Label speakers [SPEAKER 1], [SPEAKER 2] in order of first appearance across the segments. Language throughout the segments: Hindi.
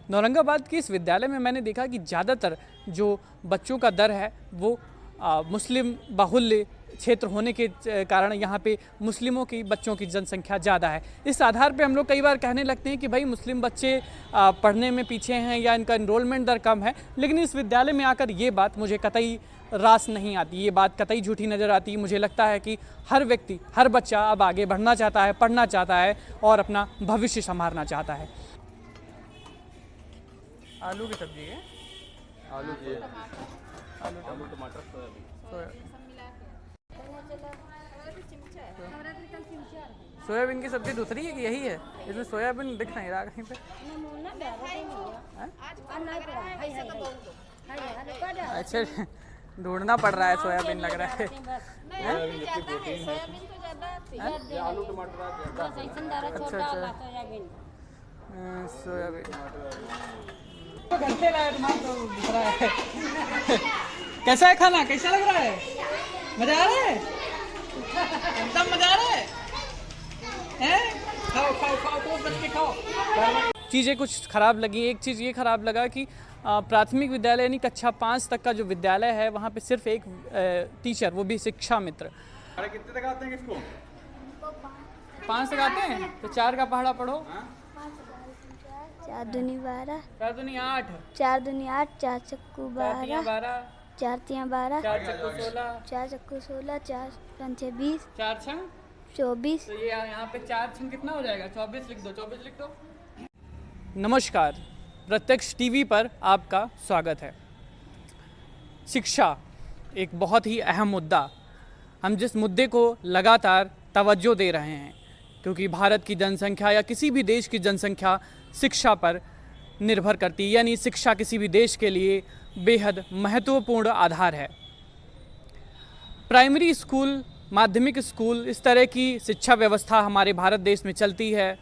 [SPEAKER 1] औरंगाबाद के इस विद्यालय में मैंने देखा कि ज़्यादातर जो बच्चों का दर है वो मुस्लिम बाहुल्य क्षेत्र होने के कारण यहाँ पे मुस्लिमों की बच्चों की जनसंख्या ज़्यादा है। इस आधार पे हम लोग कई बार कहने लगते हैं कि भाई मुस्लिम बच्चे पढ़ने में पीछे हैं या इनका इनरोलमेंट दर कम है, लेकिन इस विद्यालय में आकर ये बात मुझे कतई रास नहीं आती, ये बात कतई झूठी नज़र आती है। मुझे लगता है कि हर व्यक्ति, हर बच्चा अब आगे बढ़ना चाहता है, पढ़ना चाहता है और अपना भविष्य संवारना चाहता है। आलू की सब्जी है,
[SPEAKER 2] आलू की
[SPEAKER 1] आलू
[SPEAKER 2] टमाटर सोयाबीन।
[SPEAKER 1] सोयाबीन की सब्जी दूसरी है कि यही है? इसमें सोयाबीन दिख नहीं रहा कहीं पे। अच्छा, ढूंढना पड़ रहा है, सोयाबीन लग रहा है।
[SPEAKER 2] आलू टमाटर
[SPEAKER 1] अच्छा अच्छा, सोयाबीन घंटे लाया तुम्हारा तो दिख रहा है। कैसा है खाना, कैसा लग रहा है? मजा आ रहा है? एकदम मजा आ रहा है? खाओ खाओ खाओ, खूब बच के खाओ। चीज़ें कुछ ख़राब लगी। एक चीज़ ये ख़राब लगा कि प्राथमिक विद्यालय यानी कक्षा 5 तक का जो विद्यालय है वहाँ पे सिर्फ एक टीचर, वो भी शिक्षा मित्र।
[SPEAKER 2] कितने तक आते हैं किसको?
[SPEAKER 1] 5 तक आते हैं तो 4 का पहाड़ा पढ़ो।
[SPEAKER 3] 4 दूनी 12,
[SPEAKER 1] 4 दूनी 8,
[SPEAKER 3] 4 दूनी 8, 4 चक्कू 12,
[SPEAKER 1] 12,
[SPEAKER 3] 4 तियाँ 12,
[SPEAKER 1] 4 चक्कू 16,
[SPEAKER 3] 4 चक्कू 16, 4 पंचे 20,
[SPEAKER 1] 4 छंग
[SPEAKER 3] 24।
[SPEAKER 1] तो ये यहाँ पे 4 छंग कितना हो जाएगा? 24 लिख दो, 24 लिख दो। नमस्कार, प्रत्यक्ष टीवी पर आपका स्वागत है। शिक्षा एक बहुत ही अहम मुद्दा, हम जिस मुद्दे को लगातार तवज्जो दे रहे हैं क्योंकि भारत की जनसंख्या या किसी भी देश की जनसंख्या शिक्षा पर निर्भर करती है, यानी शिक्षा किसी भी देश के लिए बेहद महत्वपूर्ण आधार है। प्राइमरी स्कूल, माध्यमिक स्कूल, इस तरह की शिक्षा व्यवस्था हमारे भारत देश में चलती है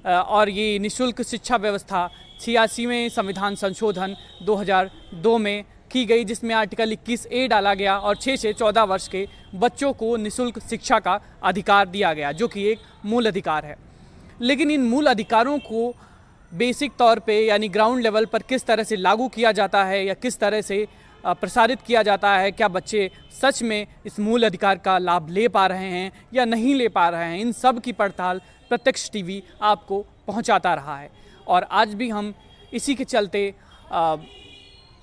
[SPEAKER 1] और ये निःशुल्क शिक्षा व्यवस्था 86वें संविधान संशोधन 2002 में की गई, जिसमें आर्टिकल 21A डाला गया और 6 से 14 वर्ष के बच्चों को निःशुल्क शिक्षा का अधिकार दिया गया, जो कि एक मूल अधिकार है। लेकिन इन मूल अधिकारों को बेसिक तौर पे यानी ग्राउंड लेवल पर किस तरह से लागू किया जाता है या किस तरह से प्रसारित किया जाता है, क्या बच्चे सच में इस मूल अधिकार का लाभ ले पा रहे हैं या नहीं ले पा रहे हैं, इन सब की पड़ताल प्रत्यक्ष टीवी आपको पहुंचाता रहा है। और आज भी हम इसी के चलते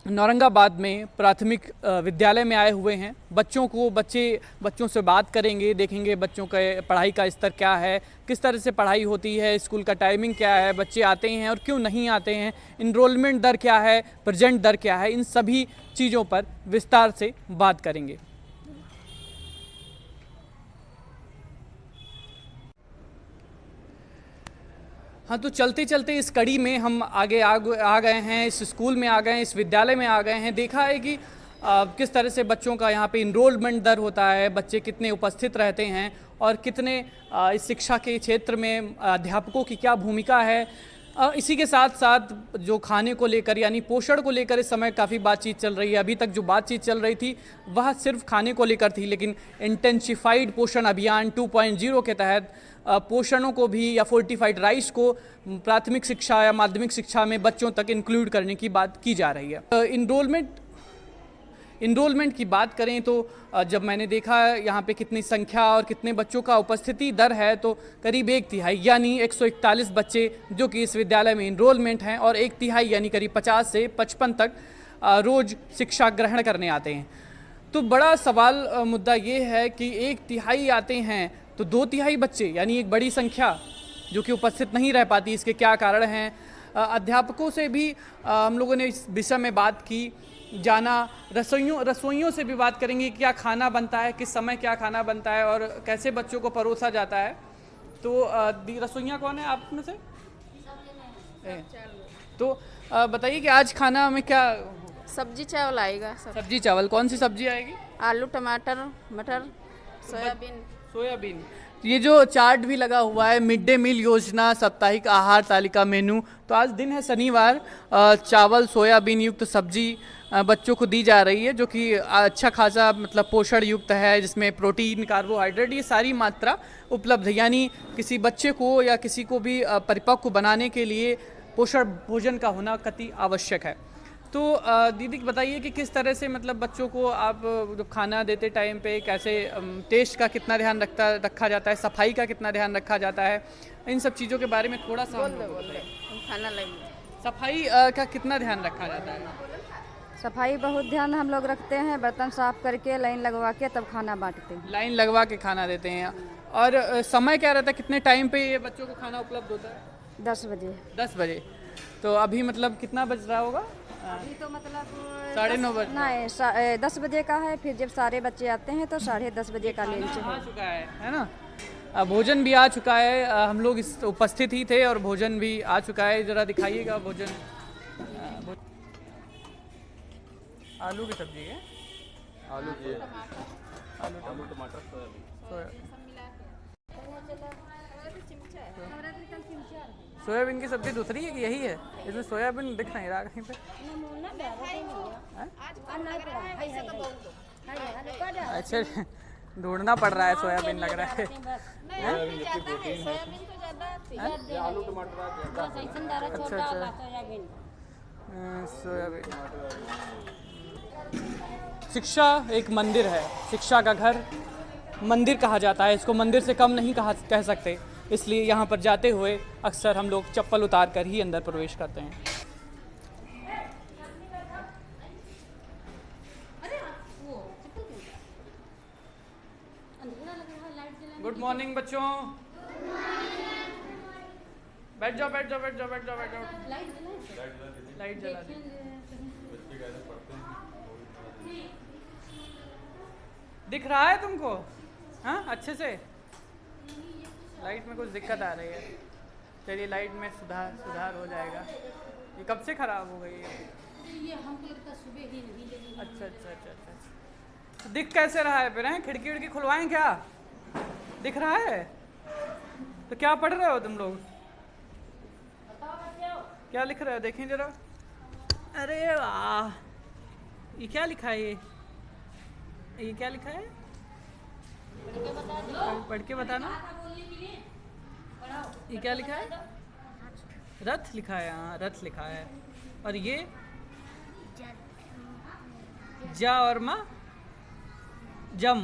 [SPEAKER 1] औरंगाबाद में प्राथमिक विद्यालय में आए हुए हैं। बच्चों से बात करेंगे, देखेंगे बच्चों के पढ़ाई का स्तर क्या है, किस तरह से पढ़ाई होती है, स्कूल का टाइमिंग क्या है, बच्चे आते हैं और क्यों नहीं आते हैं, इनरोलमेंट दर क्या है, प्रेजेंट दर क्या है, इन सभी चीज़ों पर विस्तार से बात करेंगे। हाँ, तो चलते चलते इस कड़ी में हम आगे आ गए हैं, इस स्कूल में आ गए हैं, इस विद्यालय में आ गए हैं। देखा है कि किस तरह से बच्चों का यहाँ पे इनरोलमेंट दर होता है, बच्चे कितने उपस्थित रहते हैं और कितने इस शिक्षा के क्षेत्र में अध्यापकों की क्या भूमिका है। इसी के साथ साथ जो खाने को लेकर यानी पोषण को लेकर इस समय काफ़ी बातचीत चल रही है। अभी तक जो बातचीत चल रही थी वह सिर्फ खाने को लेकर थी, लेकिन इंटेंसिफाइड पोषण अभियान 2.0 के तहत पोषणों को भी या फोर्टिफाइड राइस को प्राथमिक शिक्षा या माध्यमिक शिक्षा में बच्चों तक इंक्लूड करने की बात की जा रही है। इनरोलमेंट की बात करें तो जब मैंने देखा यहाँ पे कितनी संख्या और कितने बच्चों का उपस्थिति दर है तो करीब 1/3 यानी 141 बच्चे जो कि इस विद्यालय में इनरोलमेंट हैं और 1/3 यानी करीब 50 से 55 तक रोज़ शिक्षा ग्रहण करने आते हैं। तो बड़ा सवाल मुद्दा ये है कि 1/3 आते हैं तो 2/3 बच्चे यानी एक बड़ी संख्या जो कि उपस्थित नहीं रह पाती, इसके क्या कारण हैं। अध्यापकों से भी हम लोगों ने इस विषय में बात की, जाना, रसोइयों से भी बात करेंगे क्या खाना बनता है, किस समय क्या खाना बनता है और कैसे बच्चों को परोसा जाता है। तो रसोइयाँ कौन है आप में से? तो बताइए कि आज खाना में क्या?
[SPEAKER 4] सब्जी चावल आएगा।
[SPEAKER 1] सब्जी चावल, कौन सी सब्जी आएगी?
[SPEAKER 4] आलू टमाटर मटर
[SPEAKER 1] सोयाबीन। ये जो चार्ट भी लगा हुआ है, मिड डे मील योजना साप्ताहिक आहार तालिका मेनू, तो आज दिन है शनिवार, चावल सोयाबीन युक्त सब्जी बच्चों को दी जा रही है जो कि अच्छा खासा मतलब पोषण युक्त है, जिसमें प्रोटीन, कार्बोहाइड्रेट, ये सारी मात्रा उपलब्ध है। यानी किसी बच्चे को या किसी को भी परिपक्व बनाने के लिए पोषण भोजन का होना अति आवश्यक है। तो दीदी बताइए कि किस तरह से मतलब बच्चों को आप जो खाना देते टाइम पे कैसे टेस्ट का कितना ध्यान रखा जाता है, सफाई का कितना ध्यान रखा जाता है, इन सब चीज़ों के बारे में थोड़ा सा हम लोग बताइए।
[SPEAKER 4] हम खाना लेंगे।
[SPEAKER 1] सफाई का कितना ध्यान रखा जाता है?
[SPEAKER 5] सफाई बहुत ध्यान हम लोग रखते हैं, बर्तन साफ करके लाइन लगवा के तब खाना बांटते हैं।
[SPEAKER 1] लाइन लगवा के खाना देते हैं। और समय क्या रहता है, कितने टाइम पे ये बच्चों को खाना उपलब्ध होता है?
[SPEAKER 5] 10 बजे।
[SPEAKER 1] 10 बजे। तो अभी मतलब कितना बज रहा होगा?
[SPEAKER 5] अभी तो मतलब
[SPEAKER 1] 9:30 बजे।
[SPEAKER 5] नहीं, 10 बजे का है, फिर जब सारे बच्चे आते हैं तो 10:30 बजे का लंच
[SPEAKER 1] आ
[SPEAKER 5] है।
[SPEAKER 1] चुका है ना? भोजन भी आ चुका है। हम लोग इस उपस्थित ही थे और भोजन भी आ चुका है। ज़रा दिखाइएगा भोजन। आलू की सब्जी है,
[SPEAKER 2] आलू जी है।
[SPEAKER 1] आलू
[SPEAKER 2] आलू टमाटर सोयाबीन।
[SPEAKER 1] सोयाबीन की सब्जी दूसरी है कि यही है? इसमें सोयाबीन दिख नहीं रहा कहीं पे। अच्छा, ढूंढना पड़ रहा है, सोयाबीन लग रहा है।
[SPEAKER 2] आलू टमाटर
[SPEAKER 1] अच्छा, सोयाबीन। शिक्षा एक मंदिर है, शिक्षा का घर मंदिर कहा जाता है, इसको मंदिर से कम नहीं कह सकते। इसलिए यहाँ पर जाते हुए अक्सर हम लोग चप्पल उतार कर ही अंदर प्रवेश करते हैं। गुड मॉर्निंग बच्चों, बैठ जाओ बैठ जाओ बैठ जाओ बैठ जाओ बैठ जाओ। लाइट जला दी। दिख रहा है तुमको? हाँ, अच्छे से। लाइट में कुछ दिक्कत आ रही है। चलिए, लाइट में सुधार हो जाएगा। ये कब से ख़राब हो गई है?
[SPEAKER 6] ये हमको लगता सुबह ही नहीं लगी।
[SPEAKER 1] अच्छा। तो दिख कैसे रहा है फिर? हैं, खिड़की विड़की खुलवाएं क्या? दिख रहा है? तो क्या पढ़ रहे हो तुम लोग? क्या लिख रहे हो? देखें जरा। अरे वाह, ये क्या लिखा है? ये क्या लिखा है? पढ़ के बताना। ये क्या लिखा है? रथ लिखा है। हाँ, रथ लिखा है। और ये जा और माँ जम।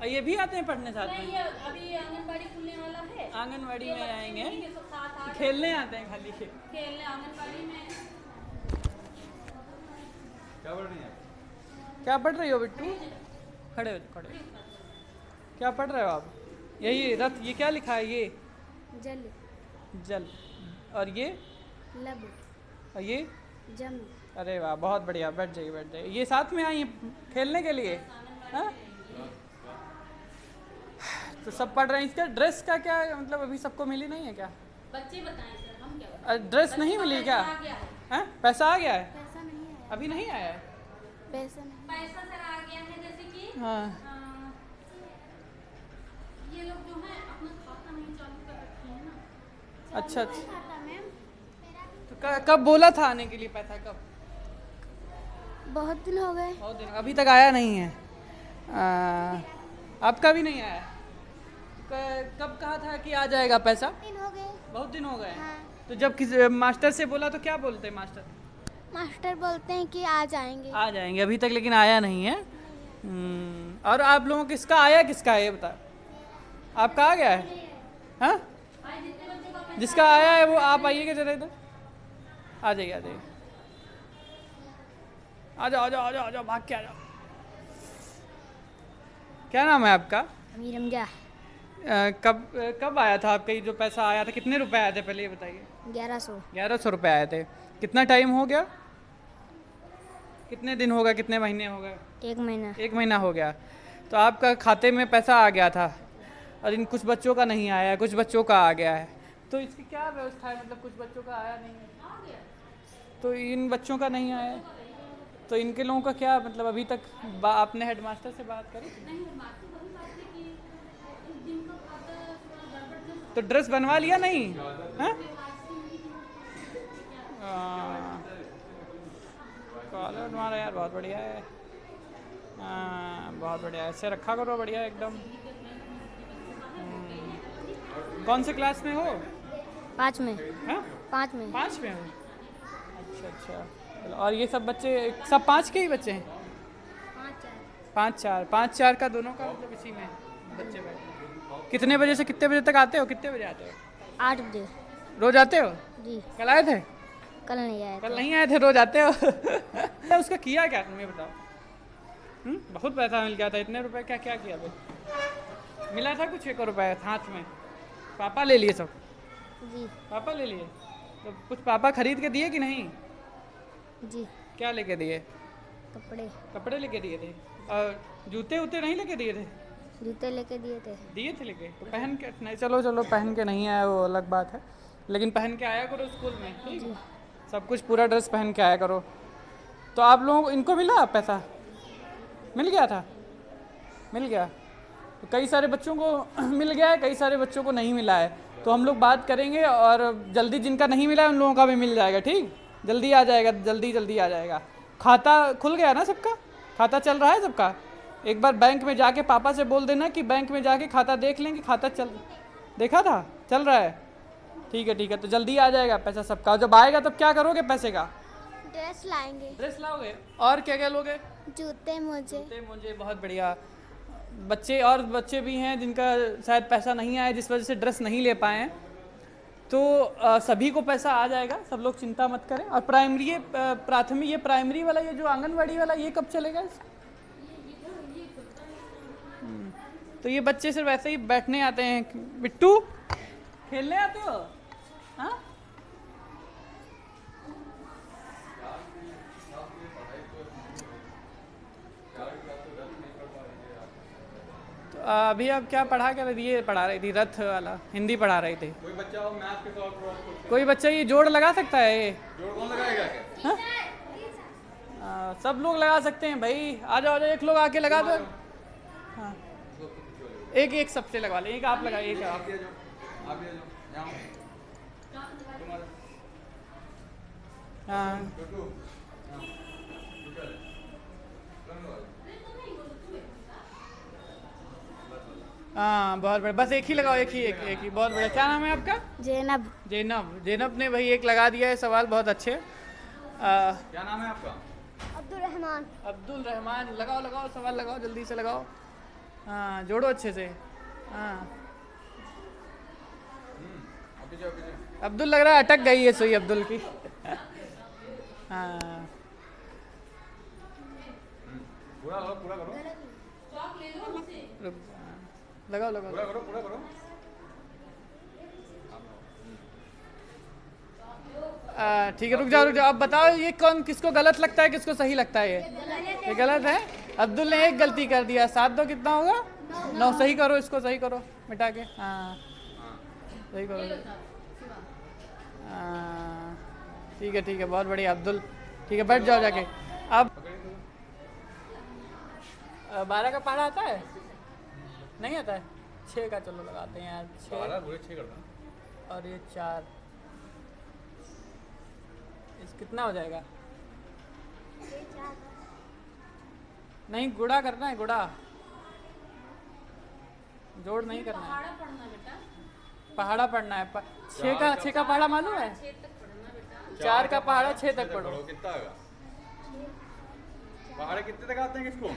[SPEAKER 1] और ये भी आते हैं पढ़ने साथ में?
[SPEAKER 6] अभी आंगनबाड़ी खुलने वाला है।
[SPEAKER 1] आंगनबाड़ी में आएंगे, खेलने आते हैं खाली।
[SPEAKER 6] खेलने आंगनबाड़ी में।
[SPEAKER 2] क्या पढ़ रही हैं?
[SPEAKER 1] क्या पढ़ रही हो बिट्टू? खड़े हो, खड़े हो। क्या पढ़ रहे हो आप? यही रथ। ये क्या लिखा है? ये
[SPEAKER 3] जल
[SPEAKER 1] जल। और ये
[SPEAKER 3] लब
[SPEAKER 1] और ये
[SPEAKER 3] जम।
[SPEAKER 1] अरे वाह, बहुत बढ़िया। बैठ जाइए बैठ जाइए। ये साथ में आई हैं खेलने के लिए? हाँ, तो सब पढ़ रहे हैं। इसका ड्रेस का क्या मतलब अभी सबको मिली नहीं है क्या?
[SPEAKER 6] बच्चे बताएं सर, हम क्या
[SPEAKER 1] ड्रेस नहीं मिली क्या?
[SPEAKER 6] आ गया है।
[SPEAKER 1] हैं, पैसा आ गया है?
[SPEAKER 3] पैसा नहीं आया।
[SPEAKER 1] अभी नहीं आया है?
[SPEAKER 3] पैसा नहीं।
[SPEAKER 6] पैसा सर आ गया है, जैसे कि
[SPEAKER 1] हाँ।
[SPEAKER 6] ये लोग जो है अपना खाता नहीं चालू कर रखे हैं ना।
[SPEAKER 1] अच्छा। तो कब बोला था आने के लिए? पैसा कब?
[SPEAKER 3] बहुत दिन हो गए।
[SPEAKER 1] बहुत दिन। अभी तक आया नहीं है? आपका भी नहीं आया? कब कहा था कि आ जाएगा पैसा?
[SPEAKER 3] दिन हो गए।
[SPEAKER 1] बहुत दिन हो गए।
[SPEAKER 3] हाँ।
[SPEAKER 1] तो जब किस मास्टर से बोला तो क्या बोलते हैं मास्टर?
[SPEAKER 3] मास्टर बोलते हैं कि आ जाएंगे।
[SPEAKER 1] आ जाएंगे। अभी तक लेकिन आया नहीं है। और आप लोगों किसका आया, किसका है ये बता? आपका आ गया है? हाँ, जिसका आया है वो आप आइएगा जरा इधर। आ जाइए आ जाइए। आ जाओ आ जाओ आ जाओ आ जाओ, भाग के आ जाओ। क्या नाम है आपका?
[SPEAKER 3] अमीर हमजा।
[SPEAKER 1] कब आया था आपका ये जो पैसा आया था? कितने रुपए आए थे पहले ये बताइए।
[SPEAKER 3] 1100।
[SPEAKER 1] 1100 रुपये आए थे। कितना टाइम हो गया? कितने दिन हो गए? कितने महीने हो गए?
[SPEAKER 3] 1 महीना।
[SPEAKER 1] 1 महीना हो गया। तो आपका खाते में पैसा आ गया था और इन कुछ बच्चों का नहीं आया है, कुछ बच्चों का आ गया है। तो इसकी क्या व्यवस्था है? मतलब कुछ बच्चों का आया नहीं है तो इन बच्चों का नहीं आया है, तो इनके लोगों का क्या मतलब? अभी तक आपने हेडमास्टर से बात करी? तो ड्रेस बनवा लिया नहीं? कॉलर तुम्हारा यार बहुत बढ़िया है। बहुत बढ़िया। ऐसे रखा करो, बढ़िया एकदम। कौन से क्लास में हो?
[SPEAKER 3] 5 में।
[SPEAKER 1] हाँ
[SPEAKER 3] 5 में।
[SPEAKER 1] 5 में हो? अच्छा अच्छा। चलो, और ये सब बच्चे सब 5 के ही बच्चे हैं? 5 4 का दोनों का मतलब इसी में बच्चे बैठे। कितने बजे से कितने बजे तक आते हो? कितने बजे आते हो?
[SPEAKER 3] 8 बजे।
[SPEAKER 1] रोज आते हो?
[SPEAKER 3] जी।
[SPEAKER 1] कल आए थे?
[SPEAKER 3] कल नहीं आए
[SPEAKER 1] कल
[SPEAKER 3] थे।
[SPEAKER 1] नहीं आए थे, रोज आते हो? उसका किया क्या तुम्हें बताओ? बहुत पैसा मिल गया था, इतने रुपए क्या क्या किया फिर? मिला था कुछ 1 रुपए हाथ में? पापा ले लिए सब?
[SPEAKER 3] जी।
[SPEAKER 1] पापा ले लिए? तो कुछ पापा खरीद के दिए कि नहीं?
[SPEAKER 3] जी।
[SPEAKER 1] क्या लेके दिए?
[SPEAKER 3] कपड़े।
[SPEAKER 1] कपड़े लेके दिए थे? और जूते उते नहीं लेके दिए थे?
[SPEAKER 3] जूते लेके दिए थे।
[SPEAKER 1] दिए थे लेके? तो पहन के नहीं, चलो चलो पहन के नहीं आया वो अलग बात है, लेकिन पहन के आया करो स्कूल में, ठीक है? सब कुछ पूरा ड्रेस पहन के आया करो। तो आप लोगों को इनको मिला पैसा? मिल गया था? मिल गया? तो कई सारे बच्चों को मिल गया है, कई सारे बच्चों को नहीं मिला है। तो हम लोग बात करेंगे और जल्दी जिनका नहीं मिला है उन लोगों का भी मिल जाएगा, ठीक? जल्दी आ जाएगा, जल्दी जल्दी आ जाएगा। खाता खुल गया ना सबका? खाता चल रहा है सबका? एक बार बैंक में जाके पापा से बोल देना कि बैंक में जाके खाता देख लें कि खाता चल देखा था चल रहा है। ठीक है, तो जल्दी आ जाएगा पैसा सबका। जब आएगा तब क्या करोगे पैसे का?
[SPEAKER 3] ड्रेस लाएंगे।
[SPEAKER 1] ड्रेस लाओगे? और क्या क्या लोगे?
[SPEAKER 3] जूते मुझे।
[SPEAKER 1] मुझे बहुत बढ़िया। बच्चे और बच्चे भी हैं जिनका शायद पैसा नहीं आया, जिस वजह से ड्रेस नहीं ले पाए हैं। तो सभी को पैसा आ जाएगा, सब लोग चिंता मत करें। और प्राइमरी ये प्राथमिक ये प्राइमरी वाला ये जो आंगनवाड़ी वाला ये कब चलेगा? तो ये बच्चे सिर्फ ऐसे ही बैठने आते हैं। बिट्टू खेलने आते हो? हाँ? तो अभी अब क्या पढ़ा कर ये पढ़ा रही थी? रथ वाला हिंदी पढ़ा रही थी।
[SPEAKER 2] कोई बच्चा हो मैथ के सॉल्व करो।
[SPEAKER 1] कोई बच्चा ये जोड़ लगा सकता है? ये
[SPEAKER 2] जोड़ कौन लगाएगा क्या?
[SPEAKER 1] हाँ? सब लोग लगा सकते हैं भाई। आ जाओ एक लोग आके लगा दो। हाँ एक सबसे लगवा ले। एक आप लगाइए, एक आप।
[SPEAKER 2] आप भी आ जाओ।
[SPEAKER 1] हाँ हाँ बहुत बढ़िया। बस एक ही लगाओ, एक ही बहुत बढ़िया। क्या नाम है आपका?
[SPEAKER 3] ज़ैनब।
[SPEAKER 1] ज़ैनब ने भाई एक लगा दिया है सवाल, बहुत अच्छे।
[SPEAKER 2] क्या नाम है आपका?
[SPEAKER 3] अब्दुल रहमान।
[SPEAKER 1] लगाओ सवाल लगाओ, जल्दी से लगाओ। हाँ जोड़ो अच्छे से। हाँ
[SPEAKER 2] अभी जाओ।
[SPEAKER 1] अब्दुल लग रहा है अटक गई है सुई अब्दुल की। हाँ
[SPEAKER 2] पूरा करो।
[SPEAKER 1] लगाओ।
[SPEAKER 2] पूरा करो।
[SPEAKER 1] ठीक है, रुक जाओ। अब बताओ ये कौन किसको गलत लगता है, किसको सही लगता है? ये गलत है। अब्दुल ने एक गलती कर दिया। 7 2 कितना होगा? 9। सही करो, इसको सही करो मिटा के। हाँ सही करो। हाँ ठीक है, बहुत बढ़िया अब्दुल। ठीक है, बैठ जाओ जाके। अब 12 का पहाड़ा आता है? नहीं आता है? 6 का चलो लगाते हैं यार। 6 और ये 4, कितना हो जाएगा? नहीं गुणा करना है, गुणा जोड़ नहीं करना है। पहाड़ा पढ़ना है। 6 का पहाड़ा मालूम है? 4 का पहाड़ा 6 तक पढ़ो।
[SPEAKER 2] कितना आएगा? पहाड़े कितने तक आते हैं किसको?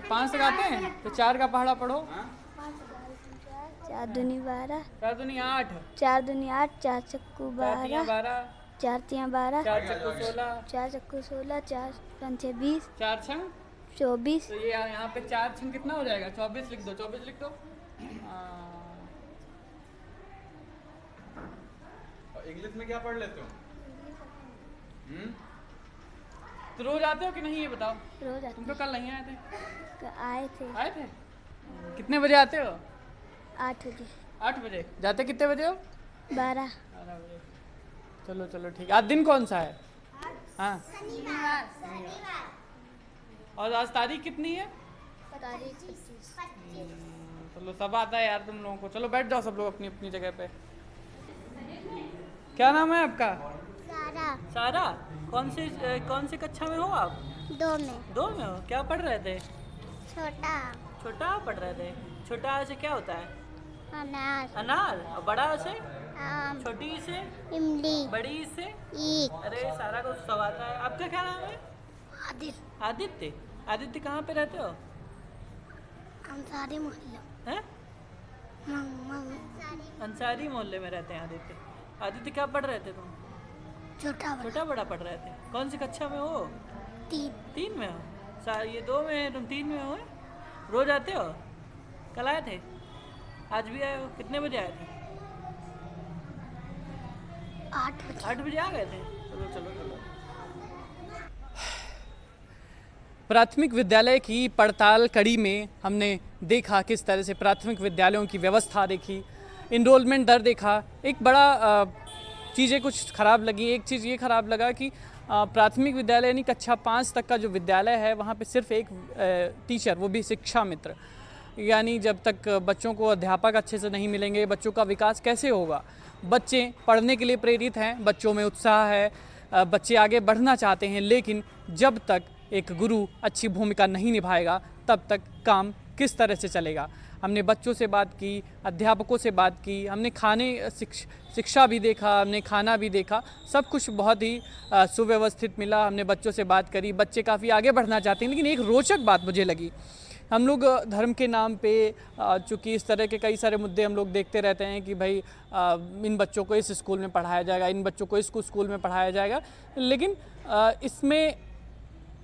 [SPEAKER 1] 5 तक आते हैं तो 4 का पहाड़ा पढ़ो।
[SPEAKER 3] 4 दूनी 12।
[SPEAKER 1] 4 दूनी 8।
[SPEAKER 3] 4 दूनी 8। 4 चक्कू 12। 4 तियाँ 12।
[SPEAKER 1] 4 चक्कू 16।
[SPEAKER 3] 4 चक्कू 16। 4 पंचे 20।
[SPEAKER 1] 4 छंग
[SPEAKER 3] 24।
[SPEAKER 1] तो ये यहाँ पे 4 छंग कितना हो जाएगा? 24 लिख दो। 24 लिख दो।
[SPEAKER 2] इंग्लिश में क्या पढ़ लेते हो?
[SPEAKER 1] तो रोज आते हो कि नहीं ये बताओ?
[SPEAKER 3] रोज आते
[SPEAKER 1] तुम तो कल नहीं आए थे।
[SPEAKER 3] आए थे।
[SPEAKER 1] कितने बजे आते हो?
[SPEAKER 3] 8 बजे।
[SPEAKER 1] 8 बजे। जाते कितने बजे हो?
[SPEAKER 3] 12।
[SPEAKER 1] 12 बजे। चलो ठीक। आज दिन कौन सा है? हाँ और आज तारीख कितनी है?
[SPEAKER 3] तारीख 25।
[SPEAKER 1] चलो सब आता है यार तुम लोगों को। चलो बैठ जाओ सब लोग अपनी अपनी जगह पे। क्या नाम है आपका? सारा। कौन सी कक्षा में हो आप?
[SPEAKER 3] 2 में।
[SPEAKER 1] 2 में हो? क्या पढ़ रहे थे?
[SPEAKER 3] छोटा
[SPEAKER 1] पढ़ रहे थे। छोटा से क्या होता है?
[SPEAKER 3] अनार।
[SPEAKER 1] अनार। और बड़ा से?
[SPEAKER 3] आम
[SPEAKER 1] छोटी ई से,
[SPEAKER 3] इमली
[SPEAKER 1] बड़ी ई से।
[SPEAKER 3] ईख
[SPEAKER 1] अरे सारा कुछ सब आता है। आपका क्या नाम है?
[SPEAKER 3] आदिल
[SPEAKER 1] आदित्य। आदित्य कहाँ पे रहते हो?
[SPEAKER 3] अंसारी मोहल्ला
[SPEAKER 1] हैं? अंसारी मोहल्ले में रहते हैं आदित्य। आदित्य क्या पढ़ रहे थे तुम?
[SPEAKER 3] छोटा बड़ा
[SPEAKER 1] छोटा बड़ा पढ़ रहे थे। कौन सी कक्षा में हो? 3 में हो। ये 2 में है, तुम 3 में हो? रोज आते हो? कल आए थे? आज भी आए हो? कितने बजे आए थे? 8 बजे आ गए थे। चलो चलो चलो। प्राथमिक विद्यालय की पड़ताल कड़ी में हमने देखा किस तरह से प्राथमिक विद्यालयों की व्यवस्था देखी, इनरोलमेंट दर देखा। एक बड़ा चीज़ें कुछ ख़राब लगी। एक चीज़ ये ख़राब लगा कि प्राथमिक विद्यालय यानी कक्षा 5 तक का जो विद्यालय है वहाँ पे सिर्फ एक टीचर, वो भी शिक्षा मित्र। यानी जब तक बच्चों को अध्यापक अच्छे से नहीं मिलेंगे, बच्चों का विकास कैसे होगा? बच्चे पढ़ने के लिए प्रेरित हैं, बच्चों में उत्साह है, बच्चे आगे बढ़ना चाहते हैं, लेकिन जब तक एक गुरु अच्छी भूमिका नहीं निभाएगा तब तक काम किस तरह से चलेगा? हमने बच्चों से बात की, अध्यापकों से बात की, हमने शिक्षा भी देखा, हमने खाना भी देखा, सब कुछ बहुत ही सुव्यवस्थित मिला। हमने बच्चों से बात करी, बच्चे काफ़ी आगे बढ़ना चाहते हैं। लेकिन एक रोचक बात मुझे लगी, हम लोग धर्म के नाम पे चूँकि इस तरह के कई सारे मुद्दे हम लोग देखते रहते हैं कि भाई इन बच्चों को इस स्कूल में पढ़ाया जाएगा, इन बच्चों को इस स्कूल में पढ़ाया जाएगा, लेकिन इसमें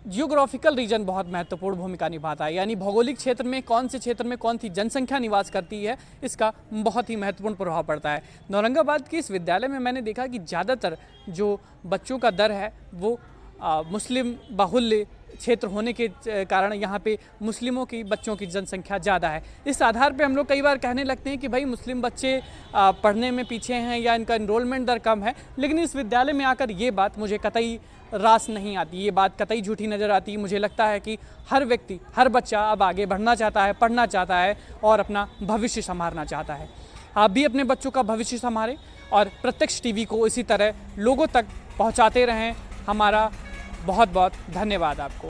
[SPEAKER 1] जियोग्राफिकल रीजन बहुत महत्वपूर्ण भूमिका निभाता है। यानी भौगोलिक क्षेत्र में कौन से क्षेत्र में कौन सी जनसंख्या निवास करती है, इसका बहुत ही महत्वपूर्ण प्रभाव पड़ता है। औरंगाबाद के इस विद्यालय में मैंने देखा कि ज़्यादातर जो बच्चों का दर है वो मुस्लिम बाहुल्य क्षेत्र होने के कारण यहाँ पे मुस्लिमों की बच्चों की जनसंख्या ज़्यादा है। इस आधार पे हम लोग कई बार कहने लगते हैं कि भाई मुस्लिम बच्चे पढ़ने में पीछे हैं या इनका इनरोलमेंट दर कम है, लेकिन इस विद्यालय में आकर ये बात मुझे कतई रास नहीं आती, ये बात कतई झूठी नज़र आती। मुझे लगता है कि हर व्यक्ति, हर बच्चा अब आगे बढ़ना चाहता है, पढ़ना चाहता है और अपना भविष्य संवारना चाहता है। आप भी अपने बच्चों का भविष्य संवारें और प्रत्यक्ष टीवी को इसी तरह लोगों तक पहुंचाते रहें। हमारा बहुत बहुत धन्यवाद आपको।